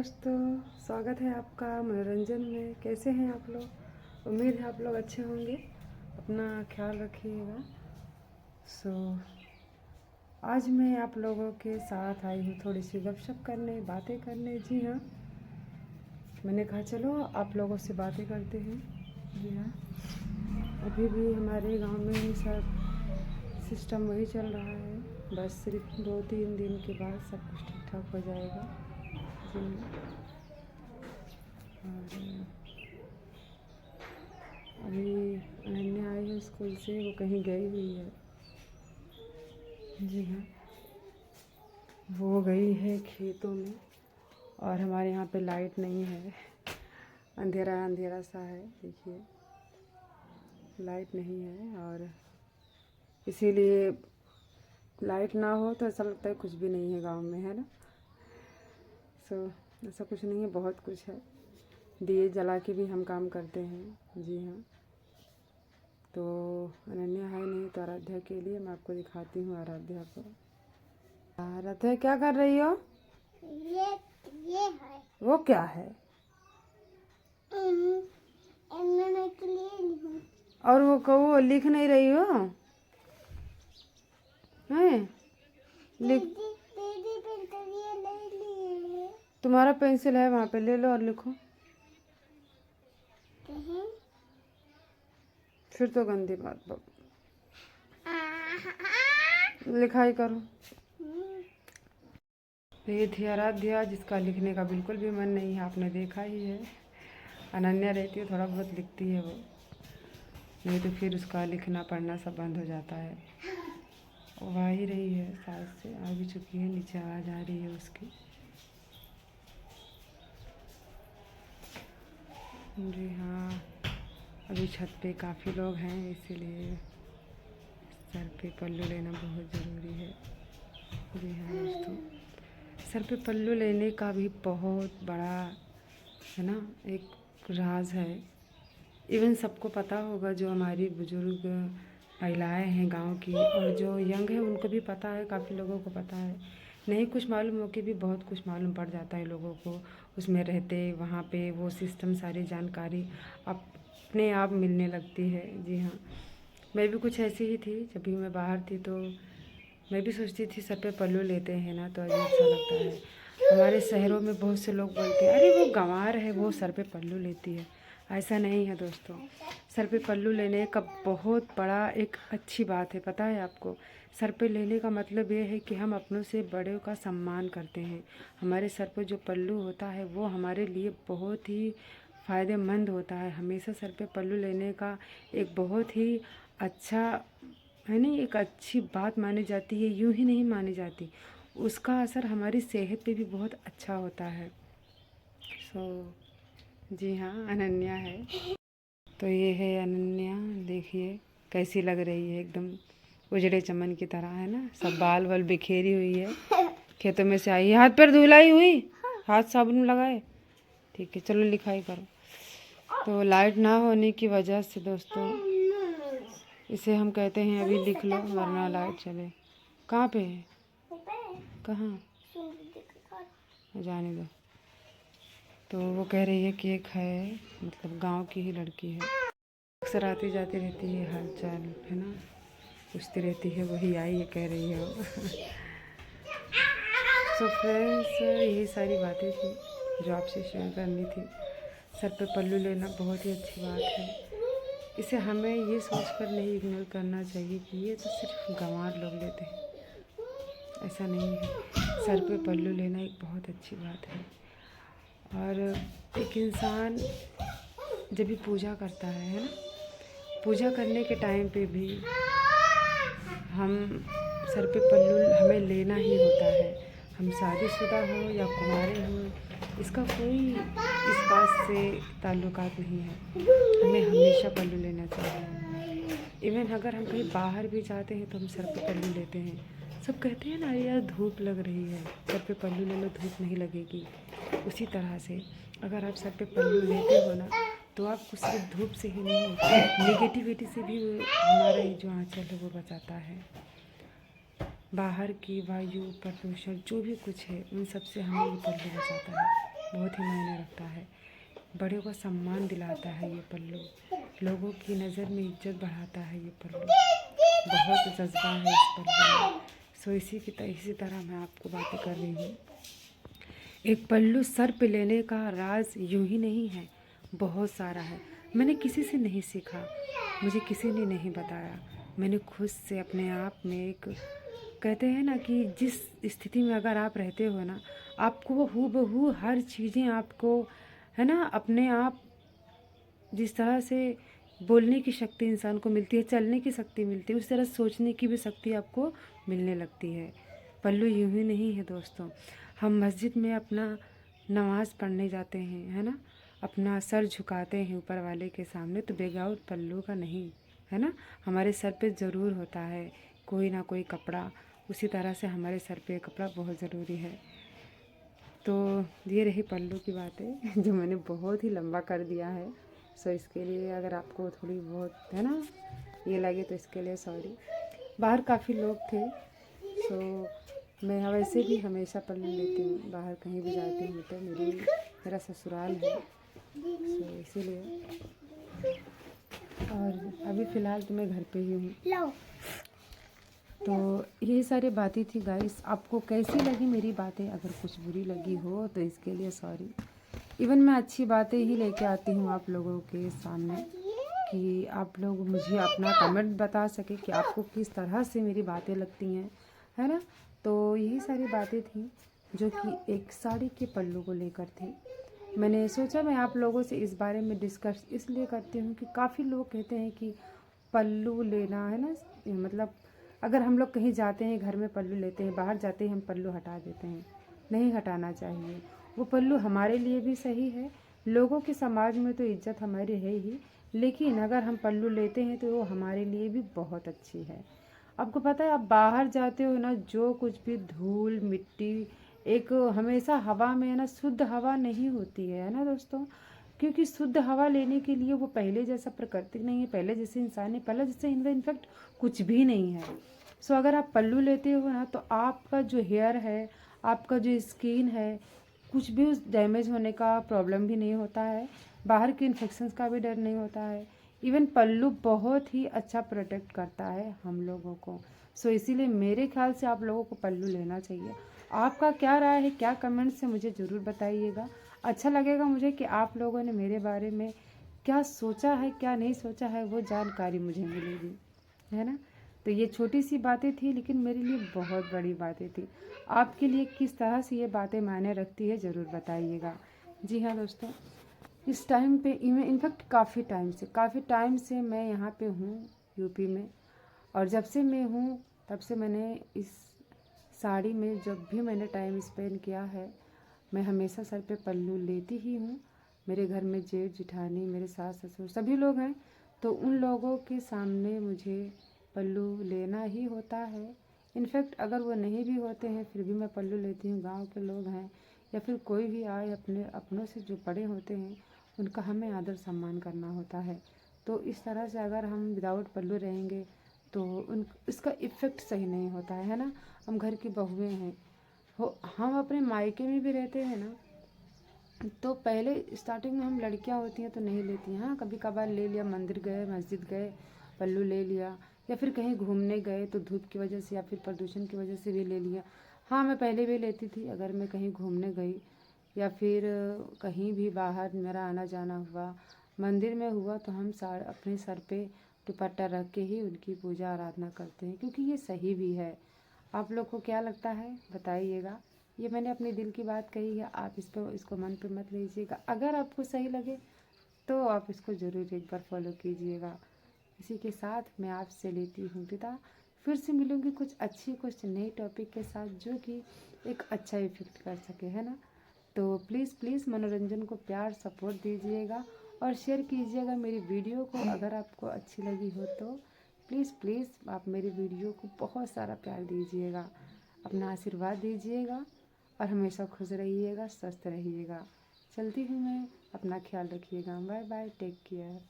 दोस्तों, स्वागत है आपका मनोरंजन में। कैसे हैं आप लोग? उम्मीद है आप लोग अच्छे होंगे। अपना ख्याल रखिएगा। आज मैं आप लोगों के साथ आई हूँ थोड़ी सी गपशप करने, बातें करने। जी हाँ, मैंने कहा चलो आप लोगों से बातें करते हैं। जी हाँ, अभी भी हमारे गांव में सब सिस्टम वही चल रहा है। बस सिर्फ 2-3 दिन के बाद सब कुछ ठीक ठाक हो जाएगा। जी और अभी अनन्या आई है स्कूल से, वो कहीं गई हुई है। जी हाँ, वो गई है खेतों में। और हमारे यहाँ पे लाइट नहीं है, अंधेरा अंधेरा सा है। देखिए लाइट नहीं है, और इसीलिए लाइट ना हो तो ऐसा लगता है कुछ भी नहीं है गांव में, है ना। ऐसा कुछ नहीं है, बहुत कुछ है। दिए जला के भी हम काम करते हैं। जी हाँ, तो अनन्या है नहीं तो आराध्या के लिए मैं आपको दिखाती हूँ आराध्या को। आराध्या क्या कर रही हो? ये है। वो क्या है? मैं के लिए और वो लिख नहीं रही हो? हैं? दीदी पेंसिल ये ले लिए। तुम्हारा पेंसिल है वहाँ पे, ले लो और लिखो। फिर तो गंदी बात, लिखाई करो। ये थी आराध्या, जिसका लिखने का बिल्कुल भी मन नहीं है, आपने देखा ही है। अनन्या रहती है थोड़ा बहुत लिखती है वो, नहीं तो फिर उसका लिखना पढ़ना सब बंद हो जाता है। वो आ ही रही है, सास से आ भी चुकी है, नीचे आवाज़ आ रही है उसकी। जी हाँ, अभी छत पे काफ़ी लोग हैं, इसीलिए सर पे पल्लू लेना बहुत ज़रूरी है। जी हाँ दोस्तों, सर पे पल्लू लेने का भी बहुत बड़ा है ना, एक राज है। इवन सबको पता होगा, जो हमारी बुजुर्ग महिलाएं हैं गांव की, और जो यंग है उनको भी पता है, काफ़ी लोगों को पता है। नहीं कुछ मालूम हो के भी बहुत कुछ मालूम पड़ जाता है लोगों को, उसमें रहते वहाँ पे वो सिस्टम, सारी जानकारी अपने आप मिलने लगती है। जी हाँ, मैं भी कुछ ऐसी ही थी। जब भी मैं बाहर थी तो मैं भी सोचती थी सर पे पल्लू लेते हैं ना तो अजीब सा लगता है। हमारे शहरों में बहुत से लोग बोलते हैं, अरे वो गंवार है, वो सर पे पल्लू लेती है। ऐसा नहीं है दोस्तों, सर पे पल्लू लेने का बहुत बड़ा एक अच्छी बात है। पता है आपको, सर पे लेने का मतलब ये है कि हम अपनों से बड़ों का सम्मान करते हैं। हमारे सर पर जो पल्लू होता है वो हमारे लिए बहुत ही फ़ायदेमंद होता है। हमेशा सर पे पल्लू लेने का एक बहुत ही अच्छा है नहीं, एक अच्छी बात मानी जाती है। यूं ही नहीं मानी जाती, उसका असर हमारी सेहत पे भी बहुत अच्छा होता है। जी हाँ, अनन्या है। तो ये है अनन्या, देखिए कैसी लग रही है, एकदम उजड़े चमन की तरह, है ना। सब बाल वाल बिखेरी हुई है, खेतों में से आई है। हाथ पैर धुलाई हुई, हाथ साबुन लगाए। ठीक है, चलो लिखाई करो। तो लाइट ना होने की वजह से दोस्तों, इसे हम कहते हैं अभी लिख लो, वरना लाइट चले। कहाँ पे है? कहाँ? जाने दो। तो वो कह रही है कि एक है, मतलब गांव की ही लड़की है, अक्सर आती जाती रहती है, हाल चाल है ना पूछती रहती है, वही आई है कह रही है वो। सो फ्रेंड्स, यही सारी बातें थी जो आपसे शेयर करनी थी। सर पे पल्लू लेना बहुत ही अच्छी बात है। इसे हमें ये सोचकर नहीं इग्नोर करना चाहिए कि ये तो सिर्फ गंवार लोग लेते हैं, ऐसा नहीं है। सर पे पल्लू लेना एक बहुत अच्छी बात है। और एक इंसान जब भी पूजा करता है ना, पूजा करने के टाइम पे भी हम सर पे पल्लू हमें लेना ही होता है। हम शादीशुदा हो या कुंवारे हो, इसका कोई इस बात से ताल्लुकात नहीं है, हमें हमेशा पल्लू लेना चाहिए। इवन अगर हम कहीं बाहर भी जाते हैं तो हम सर पे पल्लू लेते हैं। सब कहते हैं ना, यार धूप लग रही है, सर पे पल्लू ले लो, धूप नहीं लगेगी। उसी तरह से अगर आप सर पे पल्लू लेते हो ना, तो आपको सिर्फ धूप से ही नहीं, नेगेटिविटी से भी हमारा ये जो आंचल है वो बचाता है। बाहर की वायु प्रदूषण जो भी कुछ है, उन सब से हमें ये पल्लू बचाता है। बहुत ही मायने रखता है। बड़े को सम्मान दिलाता है ये पल्लू, लोगों की नज़र में इज्जत बढ़ाता है ये पल्लू। बहुत जज्बा है इस पल्लू में। सो इसी तरह मैं आपको बातें कर रही हूँ। एक पल्लू सर पे लेने का राज यूं ही नहीं है, बहुत सारा है। मैंने किसी से नहीं सीखा, मुझे किसी ने नहीं बताया, मैंने खुद से अपने आप में एक, कहते हैं ना कि जिस स्थिति में अगर आप रहते हो ना, आपको वो हूबहू हर चीज़ें आपको, है ना, अपने आप जिस तरह से बोलने की शक्ति इंसान को मिलती है, चलने की शक्ति मिलती है, उस तरह सोचने की भी शक्ति आपको मिलने लगती है। पल्लू यूं ही नहीं है दोस्तों। हम मस्जिद में अपना नमाज़ पढ़ने जाते हैं, है ना, अपना सर झुकाते हैं ऊपर वाले के सामने, तो बेगाउट पल्लू का नहीं, है ना, हमारे सर पे ज़रूर होता है कोई ना कोई कपड़ा। उसी तरह से हमारे सर पे कपड़ा बहुत ज़रूरी है। तो ये रही पल्लू की बातें जो मैंने बहुत ही लंबा कर दिया है। सो इसके लिए अगर आपको थोड़ी बहुत, है ना, ये लगे तो इसके लिए सॉरी। बाहर काफ़ी लोग थे, सो मैं वैसे भी हमेशा पल्लू लेती हूँ, बाहर कहीं भी जाती हूँ तो मेरा ससुराल है, सो इसीलिए। और अभी फ़िलहाल तो मैं घर पे ही हूँ। तो यही सारी बातें थी गाइस। आपको कैसी लगी मेरी बातें? अगर कुछ बुरी लगी हो तो इसके लिए सॉरी। इवन मैं अच्छी बातें ही लेके आती हूँ आप लोगों के सामने, कि आप लोग मुझे अपना कमेंट बता सके कि आपको किस तरह से मेरी बातें लगती हैं, है ना। तो यही सारी बातें थी जो कि एक साड़ी के पल्लू को लेकर थी। मैंने सोचा मैं आप लोगों से इस बारे में डिस्कस इसलिए करती हूँ कि काफ़ी लोग कहते हैं कि पल्लू लेना, है ना, मतलब अगर हम लोग कहीं जाते हैं, घर में पल्लू लेते हैं, बाहर जाते हैं हम पल्लू हटा देते हैं, नहीं हटाना चाहिए। वो पल्लू हमारे लिए भी सही है, लोगों के समाज में तो इज्जत हमारी है ही, लेकिन अगर हम पल्लू लेते हैं तो वो हमारे लिए भी बहुत अच्छी है। आपको पता है, आप बाहर जाते हो ना, जो कुछ भी धूल मिट्टी, एक हमेशा हवा में, है ना, शुद्ध हवा नहीं होती है ना दोस्तों। क्योंकि शुद्ध हवा लेने के लिए वो पहले जैसा प्राकृतिक नहीं है, पहले जैसे इंसान नहीं, पहले जैसे इनफैक्ट कुछ भी नहीं है। सो अगर आप पल्लू लेते हो ना, तो आपका जो हेयर है, आपका जो स्किन है, कुछ भी उस डैमेज होने का प्रॉब्लम भी नहीं होता है, बाहर के इन्फेक्शंस का भी डर नहीं होता है। इवन पल्लू बहुत ही अच्छा प्रोटेक्ट करता है हम लोगों को। सो इसीलिए मेरे ख्याल से आप लोगों को पल्लू लेना चाहिए। आपका क्या राय है, क्या कमेंट से मुझे ज़रूर बताइएगा। अच्छा लगेगा मुझे कि आप लोगों ने मेरे बारे में क्या सोचा है, क्या नहीं सोचा है, वो जानकारी मुझे मिलेगी, है ना। तो ये छोटी सी बातें थी, लेकिन मेरे लिए बहुत बड़ी बातें थी। आपके लिए किस तरह से ये बातें मायने रखती है ज़रूर बताइएगा। जी हाँ दोस्तों, इस टाइम पे इनफैक्ट काफ़ी टाइम से मैं यहाँ पे हूँ यूपी में, और जब से मैं हूँ तब से मैंने इस साड़ी में जब भी मैंने टाइम स्पेंड किया है, मैं हमेशा सर पे पल्लू लेती ही हूँ। मेरे घर में जेठ जिठानी, मेरे सास ससुर सभी लोग हैं, तो उन लोगों के सामने मुझे पल्लू लेना ही होता है। इनफैक्ट अगर वो नहीं भी होते हैं फिर भी मैं पल्लू लेती हूँ। गांव के लोग हैं या फिर कोई भी आए, अपने अपनों से जो बड़े होते हैं उनका हमें आदर सम्मान करना होता है। तो इस तरह से अगर हम विदाउट पल्लू रहेंगे तो उन इसका इफ़ेक्ट सही नहीं होता है ना। हम घर की बहुएँ हैं, हो हम अपने मायके में भी रहते हैं ना, तो पहले स्टार्टिंग में हम लड़कियां होती हैं तो नहीं लेती हैं, हाँ कभी कभार ले लिया, मंदिर गए मस्जिद गए पल्लू ले लिया, या फिर कहीं घूमने गए तो धूप की वजह से या फिर प्रदूषण की वजह से भी ले लिया। हाँ मैं पहले भी लेती थी, अगर मैं कहीं घूमने गई या फिर कहीं भी बाहर मेरा आना जाना हुआ, मंदिर में हुआ, तो हम अपने सर पे दुपट्टा रख के ही उनकी पूजा आराधना करते हैं, क्योंकि ये सही भी है। आप लोग को क्या लगता है बताइएगा। ये मैंने अपने दिल की बात कही है, आप इसको मन पे मत लीजिएगा। अगर आपको सही लगे तो आप इसको ज़रूर एक बार फॉलो कीजिएगा। इसी के साथ मैं आपसे लेती हूँ विदा। फिर से मिलूँगी कुछ नई टॉपिक के साथ जो कि एक अच्छा इफेक्ट कर सके, है ना। तो प्लीज़ मनोरंजन को प्यार सपोर्ट दीजिएगा और शेयर कीजिएगा मेरी वीडियो को। अगर आपको अच्छी लगी हो तो प्लीज़ आप मेरी वीडियो को बहुत सारा प्यार दीजिएगा, अपना आशीर्वाद दीजिएगा और हमेशा खुश रहिएगा, स्वस्थ रहिएगा। चलती हूँ मैं, अपना ख्याल रखिएगा। Bye bye, take care.